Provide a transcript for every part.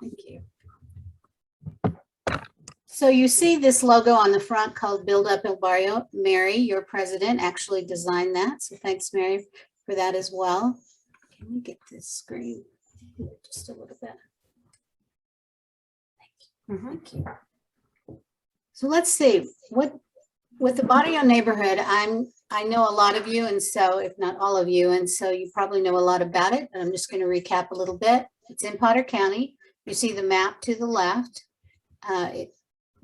Thank you. So you see this logo on the front called Build Up El Barrio. Mary, your president, actually designed that. So thanks, Mary, for that as well. Can we get this screen just a little bit? Thank you. So let's see what with the Barrio neighborhood. I know a lot of you, and so if not all of you, and so you probably know a lot about it, but I'm just going to recap a little bit. It's in Potter County. You see the map to the left.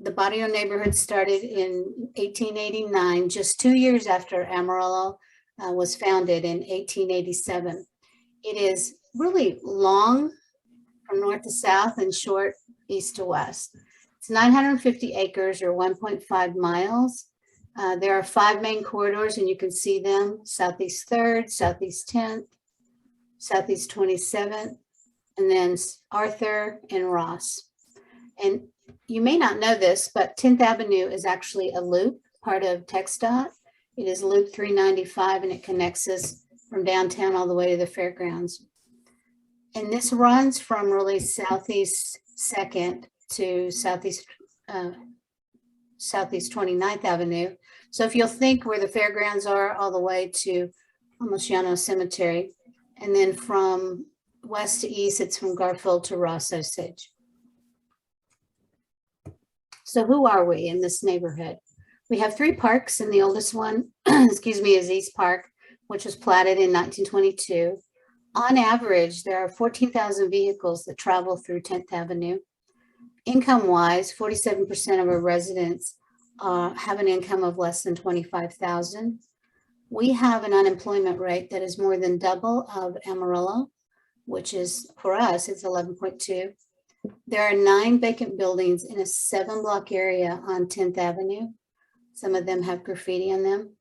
The Barrio neighborhood started in 1889, just 2 years after Amarillo was founded in 1887. It is really long from north to south and short east to west. It's 950 acres or 1.5 miles. There are 5 main corridors, and you can see them: Southeast 3rd, Southeast 10th, Southeast 27th, and then Arthur and Ross. And you may not know this, but 10th Avenue is actually a loop, part of TxDOT. It is Loop 395, and it connects us from downtown all the way to the fairgrounds. And this runs from really Southeast 2nd to Southeast 29th Avenue. So if you'll think where the fairgrounds are all the way to almost Llano Cemetery, and then from west to east, it's from Garfield to Ross Osage. So who are we in this neighborhood? We have 3 parks, and the oldest one, excuse me, is East Park, which was platted in 1922. On average, there are 14,000 vehicles that travel through 10th Avenue. Income-wise, 47% of our residents have an income of less than $25,000. We have an unemployment rate that is more than double of Amarillo, which is, for us, it's 11.2. There are 9 vacant buildings in a 7-block area on 10th Avenue. Some of them have graffiti on them.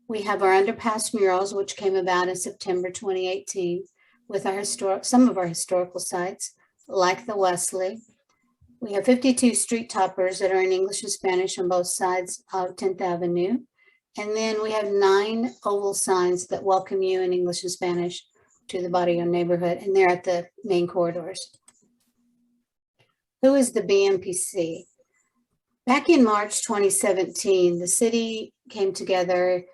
We have our underpass murals, which came about in September 2018 with our some of our historical sites, like the Wesley. We have 52 street toppers that are in English and Spanish on both sides of 10th Avenue. And then we have 9 oval signs that welcome you in English and Spanish to the Barrio neighborhood, and they're at the main corridors. Who is the BMPC? Back in March 2017, the city came together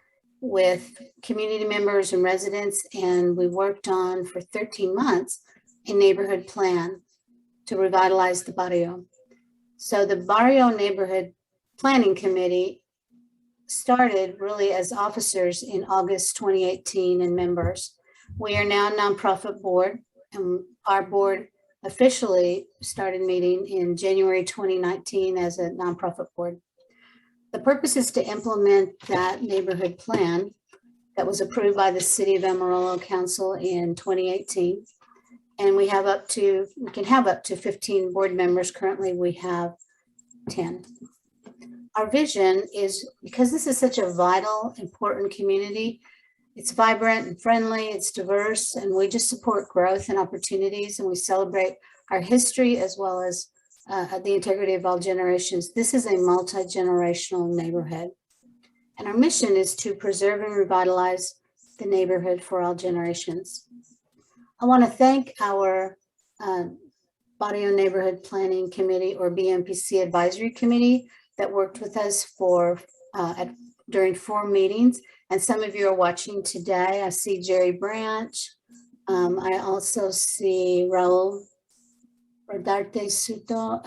with community members and residents, and we worked on for 13 months a neighborhood plan to revitalize the barrio. So the Barrio Neighborhood Planning Committee started really as officers in August 2018 and members. We are now a nonprofit board, and our board officially started meeting in January 2019 as a nonprofit board. The purpose is to implement that neighborhood plan that was approved by the City of Amarillo Council in 2018. And we can have up to 15 board members. Currently, we have 10. Our vision is, because this is such a vital, important community, it's vibrant and friendly, it's diverse, and we just support growth and opportunities, and we celebrate our history as well as the integrity of all generations. This is a multi-generational neighborhood. And our mission is to preserve and revitalize the neighborhood for all generations. I want to thank our Barrio Neighborhood Planning Committee, or BMPC Advisory Committee, that worked with us during 4 meetings. And some of you are watching today. I see Jerry Branch. I also see Raul Rodarte Suto,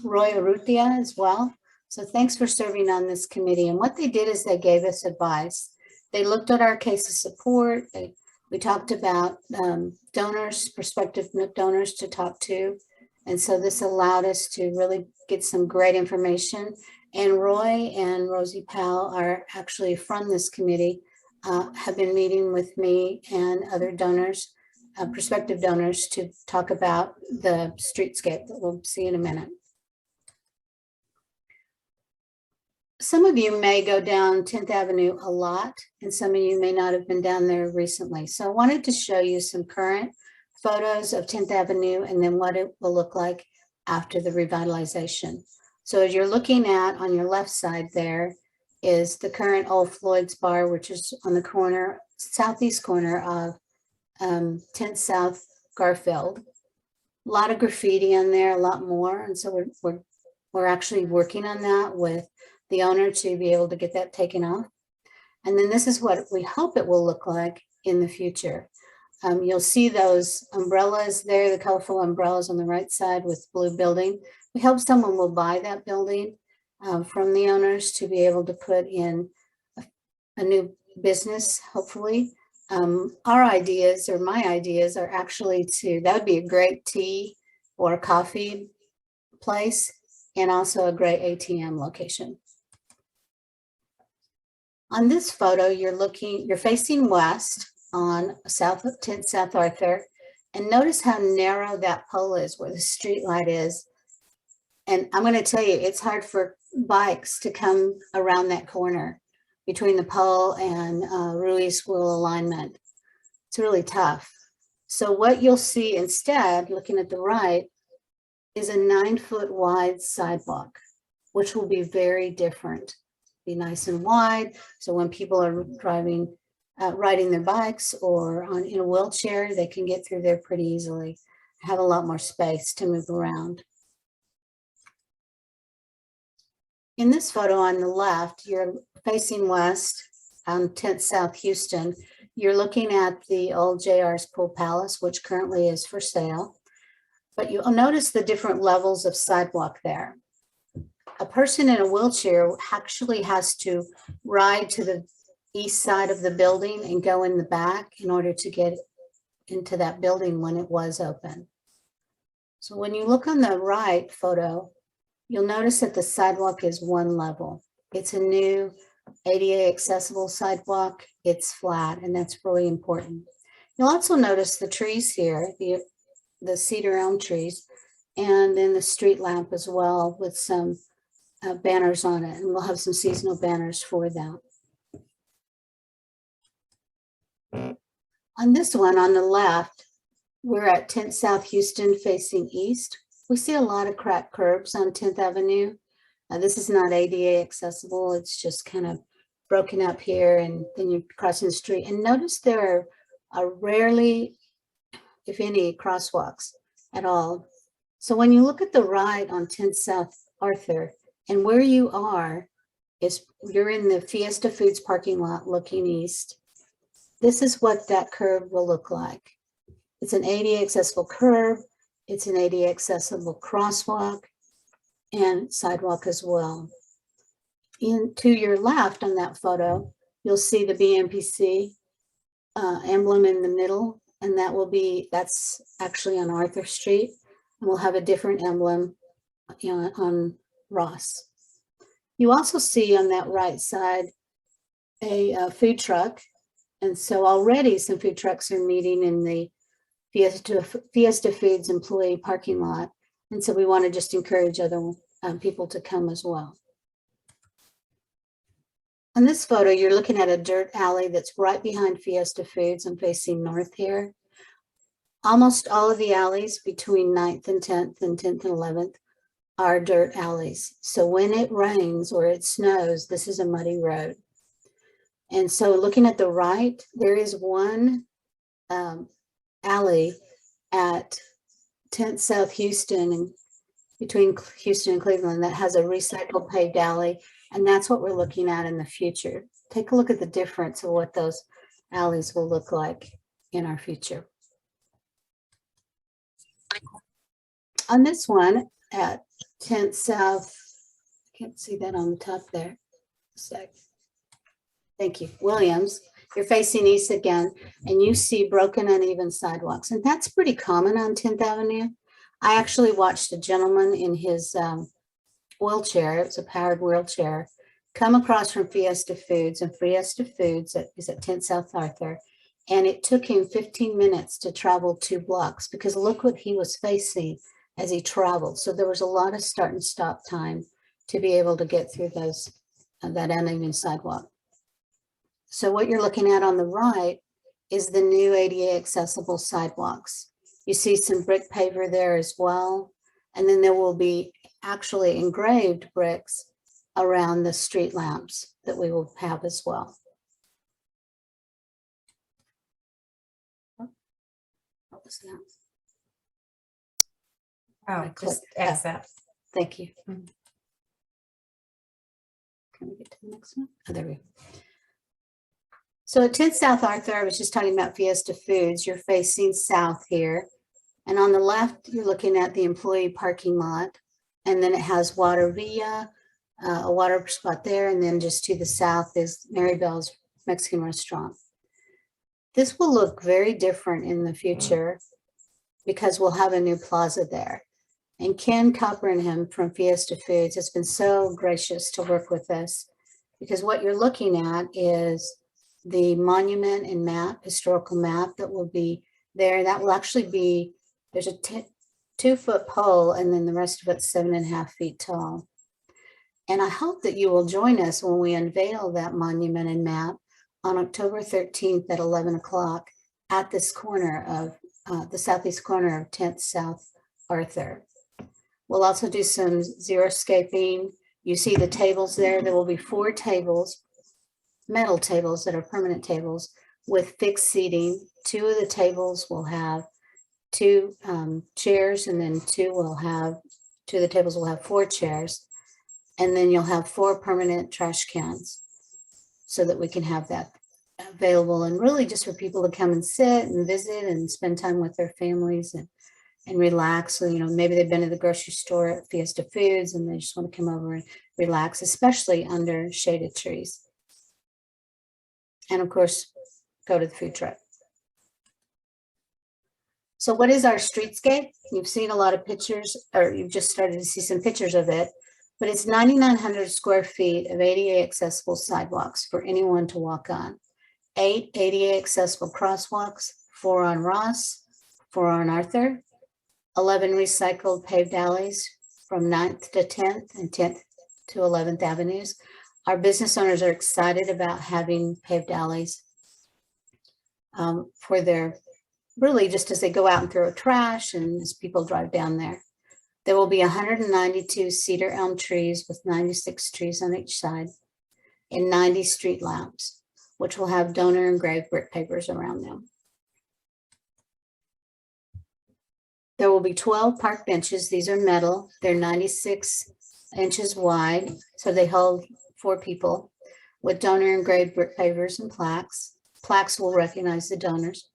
Roy Urrutia as well. So thanks for serving on this committee. And what they did is they gave us advice. They looked at our case of support. We talked about donors, prospective donors to talk to. And so this allowed us to really get some great information. And Roy and Rosie Powell are actually from this committee, have been meeting with me and other donors, prospective donors, to talk about the streetscape that we'll see in a minute. Some of you may go down 10th Avenue a lot, and some of you may not have been down there recently. So I wanted to show you some current photos of 10th Avenue and then what it will look like after the revitalization. So as you're looking at, on your left side there is the current Old Floyd's Bar, which is on the corner, southeast corner of 10th South Garfield. A lot of graffiti in there, a lot more. And so we're actually working on that with the owner to be able to get that taken off. And then this is what we hope it will look like in the future. You'll see those umbrellas there, the colorful umbrellas on the right side with blue building. We hope someone will buy that building from the owners to be able to put in a new business, hopefully. Our ideas, or my ideas, are actually that would be a great tea or coffee place, and also a great ATM location. On this photo, you're facing west on 10th South Arthur, and notice how narrow that pole is where the street light is. And I'm going to tell you, it's hard for bikes to come around that corner between the pole and Ruiz wheel alignment. It's really tough. So what you'll see instead, looking at the right, is a 9-foot wide sidewalk, which will be very different. Be nice and wide, so when people are riding their bikes or in a wheelchair, they can get through there pretty easily. Have a lot more space to move around. In this photo on the left, you're facing west on 10th South Houston. You're looking at the old JR's Pool Palace, which currently is for sale. But you'll notice the different levels of sidewalk there. A person in a wheelchair actually has to ride to the east side of the building and go in the back in order to get into that building when it was open. So when you look on the right photo, you'll notice that the sidewalk is one level. It's a new ADA accessible sidewalk. It's flat, and that's really important. You'll also notice the trees here, the cedar elm trees, and then the street lamp as well with some banners on it, and we'll have some seasonal banners for that. On this one on the left, we're at 10th South Houston facing east. We see a lot of cracked curbs on 10th Avenue. This is not ADA accessible. It's just kind of broken up here, and then you're crossing the street. And notice there are rarely, if any, crosswalks at all. So when you look at the right on 10th South Arthur, and where you are is you're in the Fiesta Foods parking lot looking east. This is what that curb will look like. It's an ADA accessible curb. It's an ADA accessible crosswalk and sidewalk as well. To your left on that photo, you'll see the BMPC emblem in the middle, and that's actually on Arthur Street. And we'll have a different emblem on Ross. You also see on that right side a food truck. And so already some food trucks are meeting in the Fiesta Foods employee parking lot. And so we want to just encourage other people to come as well. On this photo, you're looking at a dirt alley that's right behind Fiesta Foods and facing north here. Almost all of the alleys between 9th and 10th and 10th and 11th are dirt alleys. So when it rains or it snows, this is a muddy road. And so looking at the right, there is one alley at 10th South Houston and between Houston and Cleveland that has a recycled paved alley. And that's what we're looking at in the future. Take a look at the difference of what those alleys will look like in our future. On this one at 10th South, I can't see that on the top there. A sec. Thank you. Williams, you're facing east again, and you see broken, uneven sidewalks. And that's pretty common on 10th Avenue. I actually watched a gentleman in his wheelchair, it was a powered wheelchair, come across from Fiesta Foods, and Fiesta Foods is at 10th South Arthur. And it took him 15 minutes to travel 2 blocks because look what he was facing as he traveled. So there was a lot of start and stop time to be able to get through that uneven sidewalk. So what you're looking at on the right is the new ADA accessible sidewalks. You see some brick paver there as well. And then there will be actually engraved bricks around the street lamps that we will have as well. What was that? Oh, click. just accept. Thank you. Mhm. Can we get to the next one? Oh, there we go. So at 10 South Arthur, I was just talking about Fiesta Foods. You're facing south here. And on the left, you're looking at the employee parking lot. And then it has Water Villa, a water spot there. And then just to the south is Mary Bell's Mexican restaurant. This will look very different in the future because we'll have a new plaza there. And Ken Coppernham from Fiesta Foods has been so gracious to work with us because what you're looking at is the monument and map, historical map that will be there. That will actually be, there's a 2-foot pole and then the rest of it's 7.5 feet tall. And I hope that you will join us when we unveil that monument and map on October 13th at 11 o'clock at this corner of the southeast corner of 10th South Arthur. We'll also do some xeriscaping. You see the tables there. There will be 4 tables, metal tables that are permanent tables with fixed seating. 2 of the tables will have 2 chairs, and then 2 of the tables will have 4 chairs. And then you'll have 4 permanent trash cans so that we can have that available and really just for people to come and sit and visit and spend time with their families and relax. So, maybe they've been to the grocery store at Fiesta Foods and they just want to come over and relax, especially under shaded trees. And of course, go to the food truck. So what is our streetscape? You've seen a lot of pictures, or you've just started to see some pictures of it, but it's 9,900 square feet of ADA accessible sidewalks for anyone to walk on. 8 ADA accessible crosswalks, 4 on Ross, 4 on Arthur, 11 recycled paved alleys from 9th to 10th and 10th to 11th Avenues. Our business owners are excited about having paved alleys for their, really just as they go out and throw trash and as people drive down there. There will be 192 cedar elm trees with 96 trees on each side and 90 street lamps, which will have donor engraved brick papers around them. There will be 12 park benches. These are metal. They're 96 inches wide, so they hold 4 people with donor engraved brick pavers and plaques. Plaques will recognize the donors.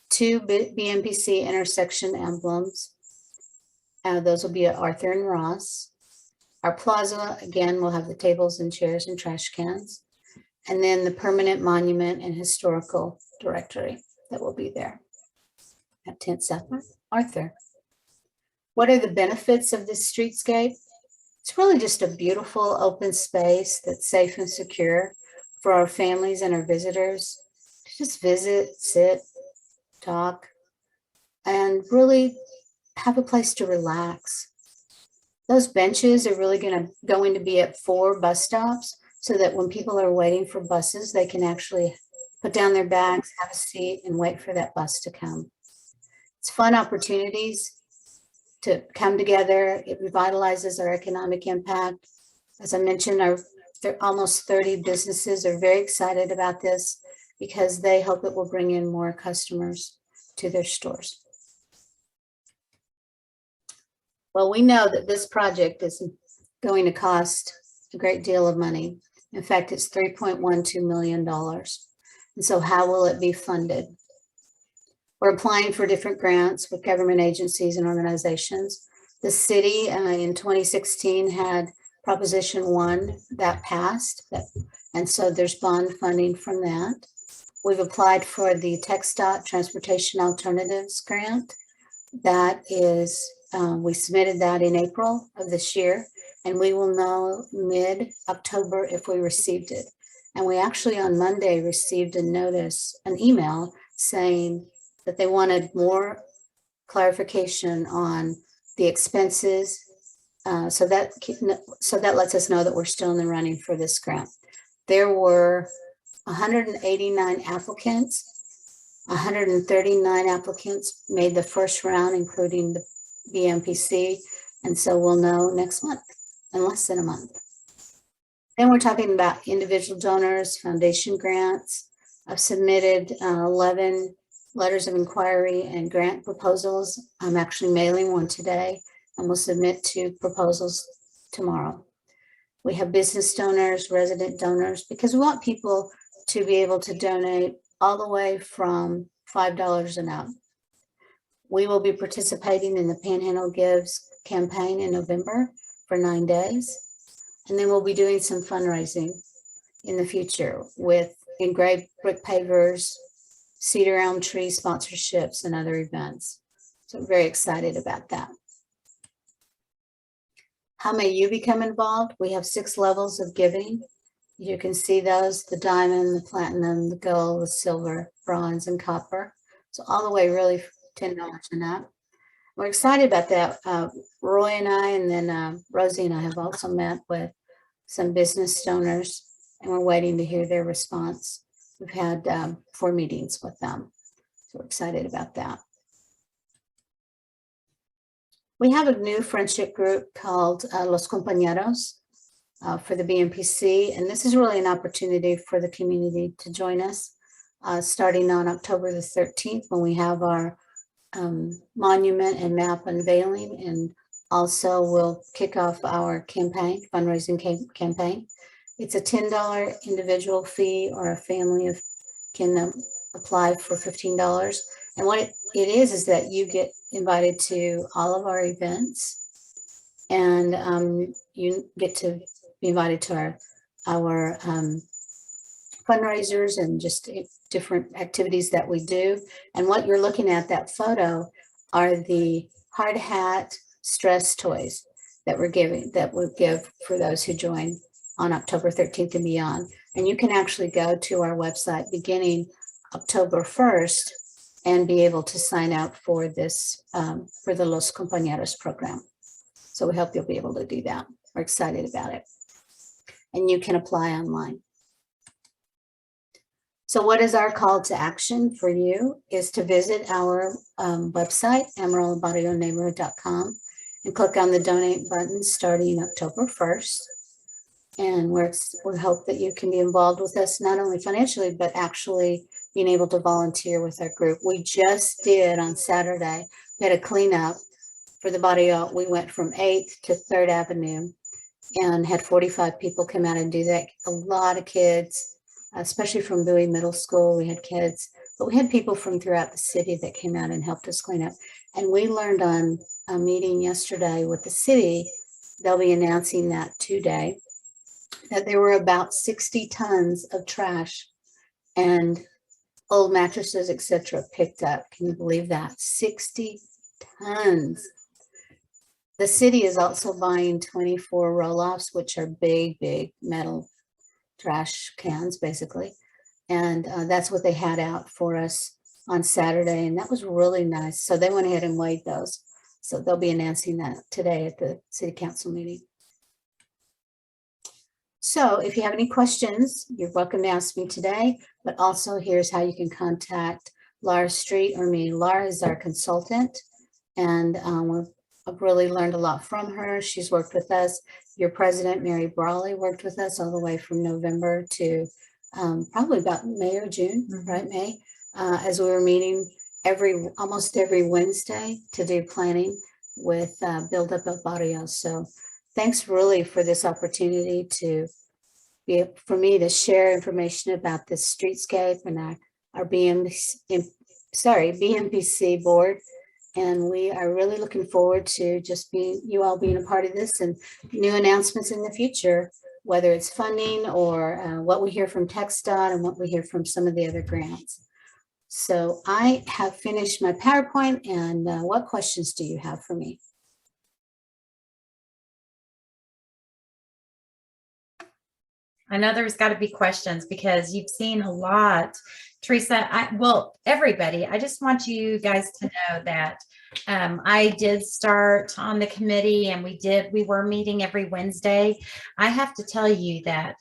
2 BMPC intersection emblems. Those will be at Arthur and Ross. Our plaza, again, will have the tables and chairs and trash cans. And then the permanent monument and historical directory that will be there at 10th South Arthur. What are the benefits of this streetscape? It's really just a beautiful open space that's safe and secure for our families and our visitors to just visit, sit, talk, and really have a place to relax. Those benches are really going to be at 4 bus stops so that when people are waiting for buses, they can actually put down their bags, have a seat, and wait for that bus to come. It's fun opportunities to come together. It revitalizes our economic impact. As I mentioned, almost 30 businesses are very excited about this because they hope it will bring in more customers to their stores. Well, we know that this project is going to cost a great deal of money. In fact, it's $3.12 million. And so how will it be funded? We're applying for different grants with government agencies and organizations. The city in 2016 had Proposition 1 that passed, and so there's bond funding from that. We've applied for the TxDOT Transportation Alternatives Grant. That is, we submitted that in April of this year, and we will know mid-October if we received it. And we actually on Monday received an email saying that they wanted more clarification on the expenses. So that lets us know that we're still in the running for this grant. There were 189 applicants. 139 applicants made the first round, including the BMPC. And so we'll know next month, in less than a month. Then we're talking about individual donors, foundation grants. I've submitted 11 letters of inquiry and grant proposals. I'm actually mailing one today and will submit 2 proposals tomorrow. We have business donors, resident donors, because we want people to be able to donate all the way from $5 and up. We will be participating in the Panhandle Gives campaign in November for 9 days. And then we'll be doing some fundraising in the future with engraved brick pavers, cedar elm tree sponsorships, and other events. So I'm very excited about that. How may you become involved? We have 6 levels of giving. You can see those: the diamond, the platinum, the gold, the silver, bronze, and copper. So all the way really $10 and up. We're excited about that. Roy and I, and then Rosie and I have also met with some business donors, and we're waiting to hear their response. We've had 4 meetings with them, so we're excited about that. We have a new friendship group called Los Compañeros for the BMPC, and this is really an opportunity for the community to join us starting on October the 13th when we have our monument and map unveiling, and also we'll kick off our campaign, fundraising campaign. It's a $10 individual fee, or a family can apply for $15. And what it is that you get invited to all of our events, and you get to be invited to our fundraisers and just different activities that we do. And what you're looking at, that photo, are the hard hat stress toys that we're giving, that we'll give for those who join on October 13th and beyond. And you can actually go to our website beginning October 1st and be able to sign up for this, for the Los Compañeros program. So we hope you'll be able to do that. We're excited about it. And you can apply online. So what is our call to action for you is to visit our website, amarillobarrioneighborhood.com, and click on the donate button starting October 1st. And we hope that you can be involved with us, not only financially, but actually being able to volunteer with our group. We just did on Saturday, we had a cleanup for the Barrio. We went from 8th to 3rd Avenue and had 45 people come out and do that. A lot of kids, especially from Bowie Middle School. We had kids, but we had people from throughout the city that came out and helped us clean up. And we learned on a meeting yesterday with the city, they'll be announcing that today, that there were about 60 tons of trash and old mattresses, etc., picked up. Can you believe that? 60 tons. The city is also buying 24 roll-offs, which are big, big metal trash cans, basically. And that's what they had out for us on Saturday. And that was really nice. So they went ahead and weighed those. So they'll be announcing that today at the city council meeting. So if you have any questions, you're welcome to ask me today, but also here's how you can contact Laura Street or me. Laura is our consultant, and I've really learned a lot from her. She's worked with us. Your president, Mary Brawley, worked with us all the way from November to probably about May or June, right, May, as we were meeting almost every Wednesday to do planning with Build Up of Barrios. So thanks really for this opportunity for me to share information about this streetscape and our BMPC board. And we are really looking forward to just you all being a part of this and new announcements in the future, whether it's funding or what we hear from TxDOT and what we hear from some of the other grants. So I have finished my PowerPoint, and what questions do you have for me? I know there's got to be questions because you've seen a lot. Teresa, well, everybody, I just want you guys to know that I did start on the committee, and we were meeting every Wednesday. I have to tell you that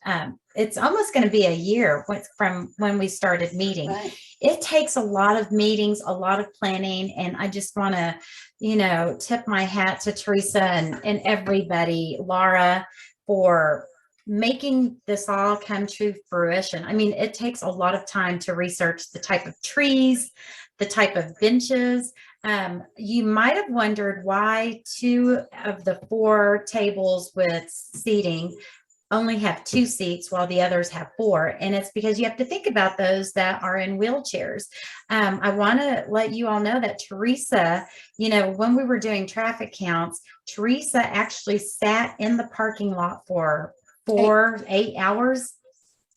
it's almost going to be a year from when we started meeting. Right. It takes a lot of meetings, a lot of planning, and I just want to, tip my hat to Teresa and everybody, Laura, for making this all come to fruition. I mean, it takes a lot of time to research the type of trees the type of benches. You might have wondered why 2 of the 4 tables with seating only have 2 seats while the others have 4. And it's because you have to think about those that are in wheelchairs. I want to let you all know that Teresa, when we were doing traffic counts, Teresa actually sat in the parking lot for 8 hours.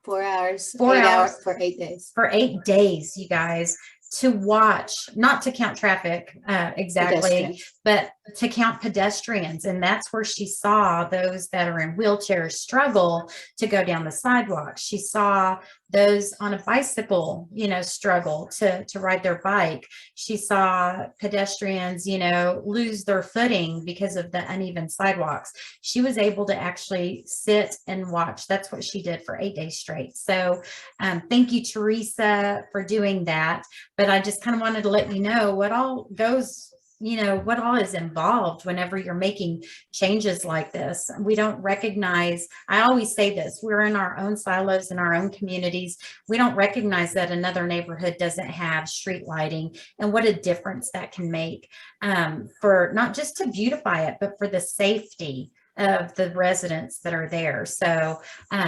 4 hours, 4 8 hours hours for 8 days. For 8 days, you guys, to watch, not to count traffic exactly, but to count pedestrians. And that's where she saw those that are in wheelchairs struggle to go down the sidewalk. She saw those on a bicycle, struggle to ride their bike. She saw pedestrians, lose their footing because of the uneven sidewalks. She was able to actually sit and watch. That's what she did for 8 days straight. So thank you, Teresa, for doing that. But I just kind of wanted to let you know what all goes, what all is involved whenever you're making changes like this. We don't recognize, I always say this, we're in our own silos in our own communities. We don't recognize that another neighborhood doesn't have street lighting and what a difference that can make for not just to beautify it, but for the safety of the residents that are there. So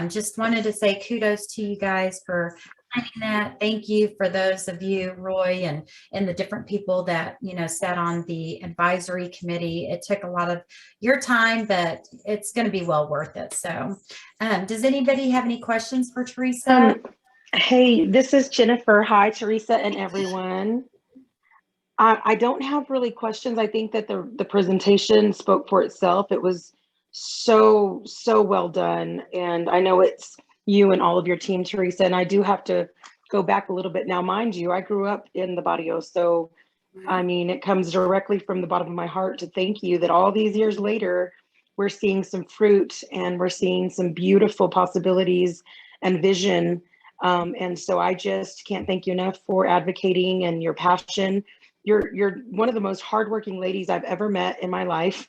just wanted to say kudos to you guys for that. Thank you for those of you, Roy, and the different people that, sat on the advisory committee. It took a lot of your time, but it's going to be well worth it. So does anybody have any questions for Teresa? Hey, this is Jennifer. Hi, Teresa and everyone. I don't have really questions. I think that the presentation spoke for itself. It was so well done. And I know it's you and all of your team, Teresa, and I do have to go back a little bit now. Mind you, I grew up in the barrio, so I mean, it comes directly from the bottom of my heart to thank you that all these years later, we're seeing some fruit and we're seeing some beautiful possibilities and vision. And so I just can't thank you enough for advocating and your passion. You're one of the most hardworking ladies I've ever met in my life.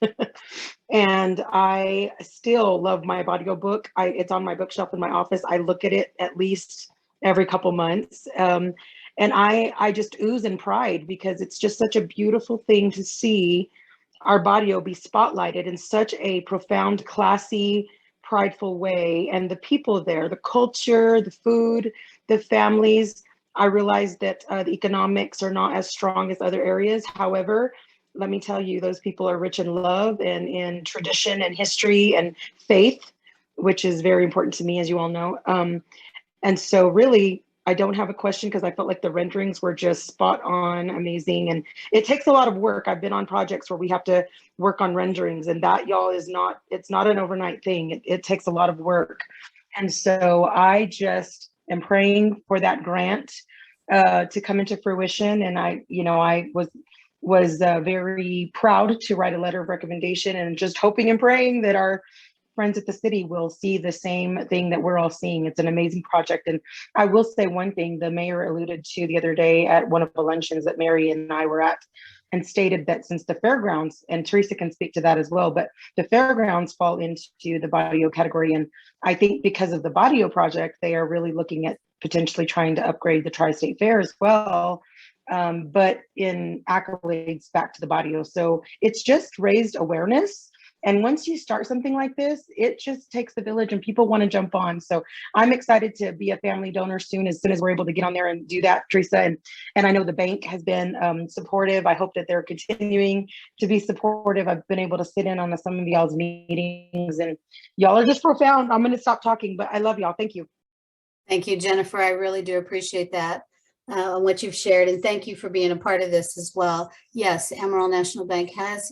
And I still love my audio book. It's on my bookshelf in my office. I look at it at least every couple months. And I just ooze in pride because it's just such a beautiful thing to see our barrio be spotlighted in such a profound, classy, prideful way. And the people there, the culture, the food, the families. I realize that the economics are not as strong as other areas. However, let me tell you, those people are rich in love and in tradition and history and faith, which is very important to me, as you all know. And so really, I don't have a question because I felt like the renderings were just spot on, amazing. And it takes a lot of work. I've been on projects where we have to work on renderings, and that, y'all, it's not an overnight thing. It takes a lot of work. And so I just am praying for that grant to come into fruition. And I was very proud to write a letter of recommendation and just hoping and praying that our friends at the city will see the same thing that we're all seeing. It's an amazing project. And I will say one thing the mayor alluded to the other day at one of the luncheons that Mary and I were at, and stated that since the fairgrounds, and Teresa can speak to that as well, but the fairgrounds fall into the barrio category. And I think because of the barrio project, they are really looking at potentially trying to upgrade the Tri-State Fair as well, but in accolades back to the barrio. So it's just raised awareness. And once you start something like this, it just takes the village and people want to jump on. So I'm excited to be a family donor soon as we're able to get on there and do that, Teresa. And I know the bank has been supportive. I hope that they're continuing to be supportive. I've been able to sit in on some of y'all's meetings, and y'all are just profound. I'm going to stop talking, but I love y'all. Thank you. Thank you, Jennifer. I really do appreciate that. What you've shared, and thank you for being a part of this as well. Yes, Amarillo National Bank has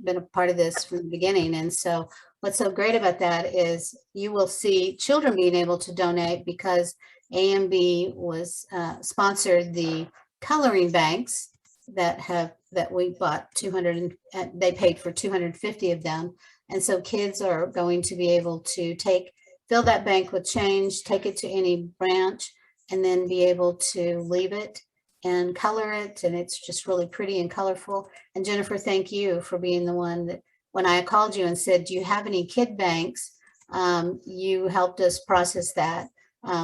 been a part of this from the beginning, and so what's so great about that is you will see children being able to donate because AMB was sponsored the coloring banks that we bought 200, and they paid for 250 of them, and so kids are going to be able to fill that bank with change, take it to any branch, and then be able to leave it and color it. And it's just really pretty and colorful. And Jennifer, thank you for being the one that when I called you and said, do you have any kid banks? You helped us process that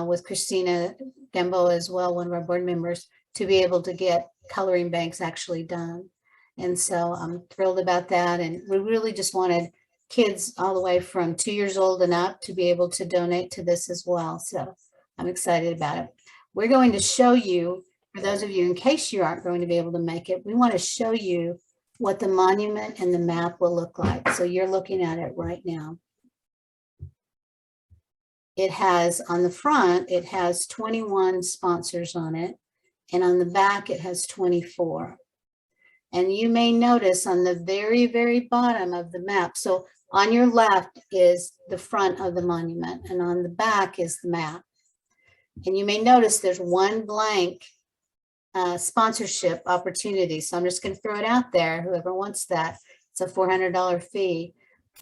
with Christina Gambo as well, one of our board members, to be able to get coloring banks actually done. And so I'm thrilled about that. And we really just wanted kids all the way from 2 years old and up to be able to donate to this as well. So I'm excited about it. We're going to show you, for those of you, in case you aren't going to be able to make it, we want to show you what the monument and the map will look like. So you're looking at it right now. It has, on the front, it has 21 sponsors on it. And on the back, it has 24. And you may notice on the very, very bottom of the map, so on your left is the front of the monument, and on the back is the map. And you may notice there's one blank sponsorship opportunity. So I'm just going to throw it out there. Whoever wants that, it's a $400 fee,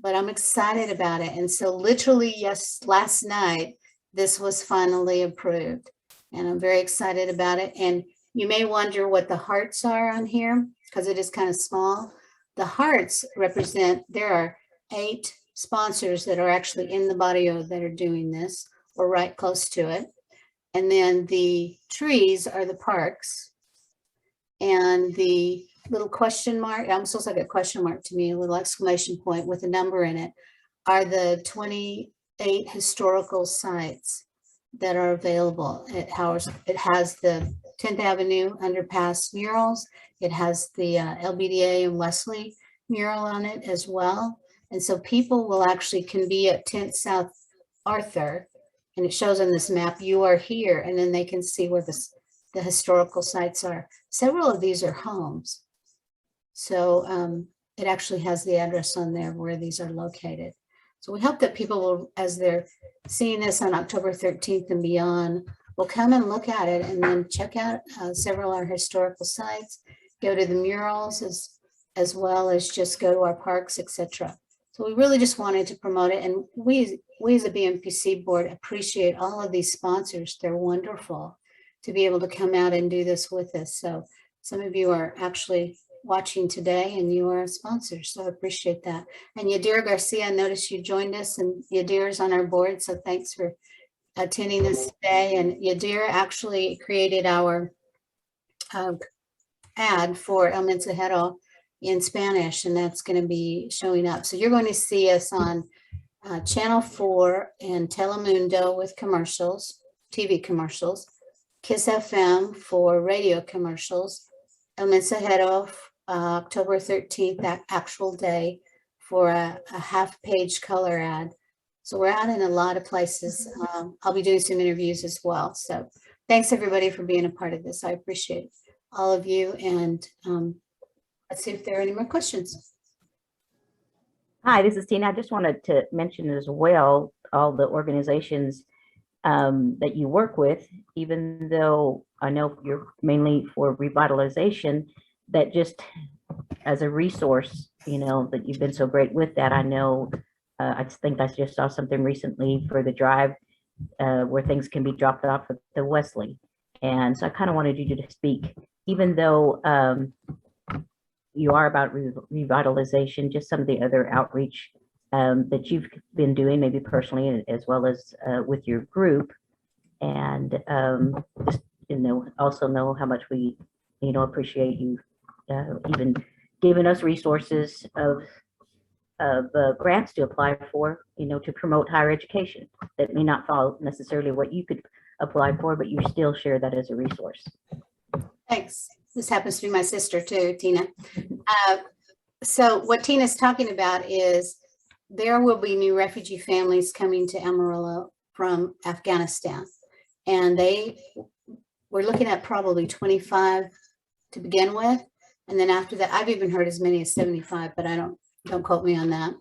but I'm excited about it. And so literally, yes, last night, this was finally approved, and I'm very excited about it. And you may wonder what the hearts are on here, because it is kind of small. The hearts represent, there are 8 sponsors that are actually in the barrio that are doing this, or right close to it. And then the trees are the parks. And the little question mark, almost looks like a question mark to me, a little exclamation point with a number in it, are the 28 historical sites that are available at Howard. It has the 10th Avenue underpass murals. It has the LBdA and Wesley mural on it as well. And so people will actually can be at 10th South Arthur, and it shows on this map, you are here, and then they can see where the historical sites are. Several of these are homes. So it actually has the address on there where these are located. So we hope that people will, as they're seeing this on October 13th and beyond, will come and look at it and then check out several of our historical sites, go to the murals as well as just go to our parks, etc. So we really just wanted to promote it. And we as a BMPC board appreciate all of these sponsors. They're wonderful to be able to come out and do this with us. So some of you are actually watching today and you are sponsors, so I appreciate that. And Yadira Garcia, I noticed you joined us, and Yadira's on our board, so thanks for attending this today. And Yadira actually created our ad for El Mensajero in Spanish, and that's going to be showing up. So you're going to see us on Channel 4 and Telemundo with commercials, TV commercials, Kiss FM for radio commercials, El Mensajero, October 13th, that actual day, for a half-page color ad. So we're out in a lot of places. I'll be doing some interviews as well. So thanks everybody for being a part of this. I appreciate all of you. And let's see if there are any more questions. Hi, this is Tina. I just wanted to mention as well all the organizations that you work with, even though I know you're mainly for revitalization, that just as a resource, you know, that you've been so great with that. I know, I think I just saw something recently for the drive where things can be dropped off at the Wesley. And so I kind of wanted you to speak, even though you are about revitalization, just some of the other outreach that you've been doing, maybe personally, as well as with your group. And just, you know, also know how much we, you know, appreciate you even giving us resources of grants to apply for, you know, to promote higher education that may not follow necessarily what you could apply for, but you still share that as a resource. Thanks. This happens to be my sister too, Tina. So what Tina's talking about is there will be new refugee families coming to Amarillo from Afghanistan. And we're looking at probably 25 to begin with. And then after that, I've even heard as many as 75, but don't quote me on that.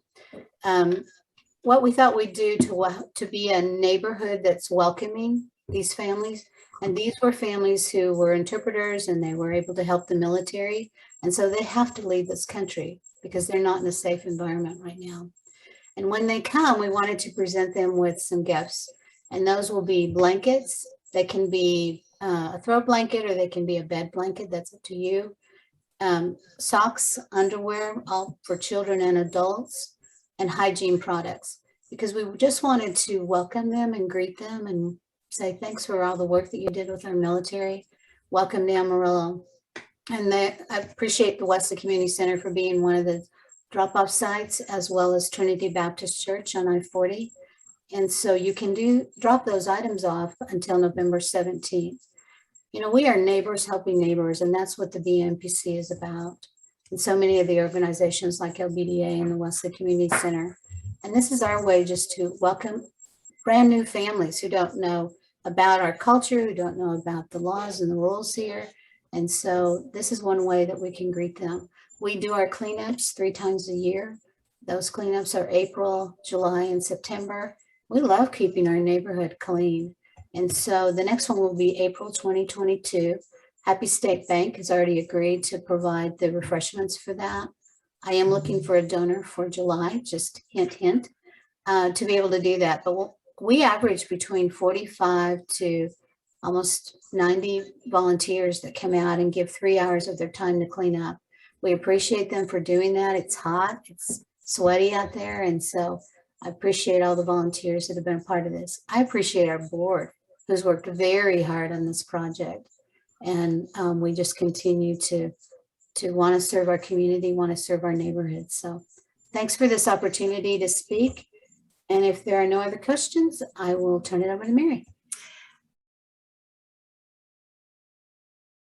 What we thought we'd do to be a neighborhood that's welcoming these families. And these were families who were interpreters, and they were able to help the military. And so they have to leave this country because they're not in a safe environment right now. And when they come, we wanted to present them with some gifts. And those will be blankets. They can be a throw blanket, or they can be a bed blanket. That's up to you. Socks, underwear, all for children and adults, and hygiene products, because we just wanted to welcome them and greet them and say thanks for all the work that you did with our military. Welcome to Amarillo. And I appreciate the Wesley Community Center for being one of the drop-off sites, as well as Trinity Baptist Church on I-40. And so you can drop those items off until November 17th. You know, we are neighbors helping neighbors, and that's what the BMPC is about. And so many of the organizations like LBdA and the Wesley Community Center. And this is our way just to welcome brand new families who don't know about our culture, who don't know about the laws and the rules here. And so this is one way that we can greet them. We do our cleanups 3 times a year. Those cleanups are April, July, and September. We love keeping our neighborhood clean. And so the next one will be April 2022. Happy State Bank has already agreed to provide the refreshments for that. I am looking for a donor for July, just hint, hint, to be able to do that. But we average between 45 to almost 90 volunteers that come out and give 3 hours of their time to clean up. We appreciate them for doing that. It's hot, it's sweaty out there. And so I appreciate all the volunteers that have been a part of this. I appreciate our board who's worked very hard on this project. And we just continue to want to serve our community, want to serve our neighborhood. So thanks for this opportunity to speak. And if there are no other questions, I will turn it over to Mary.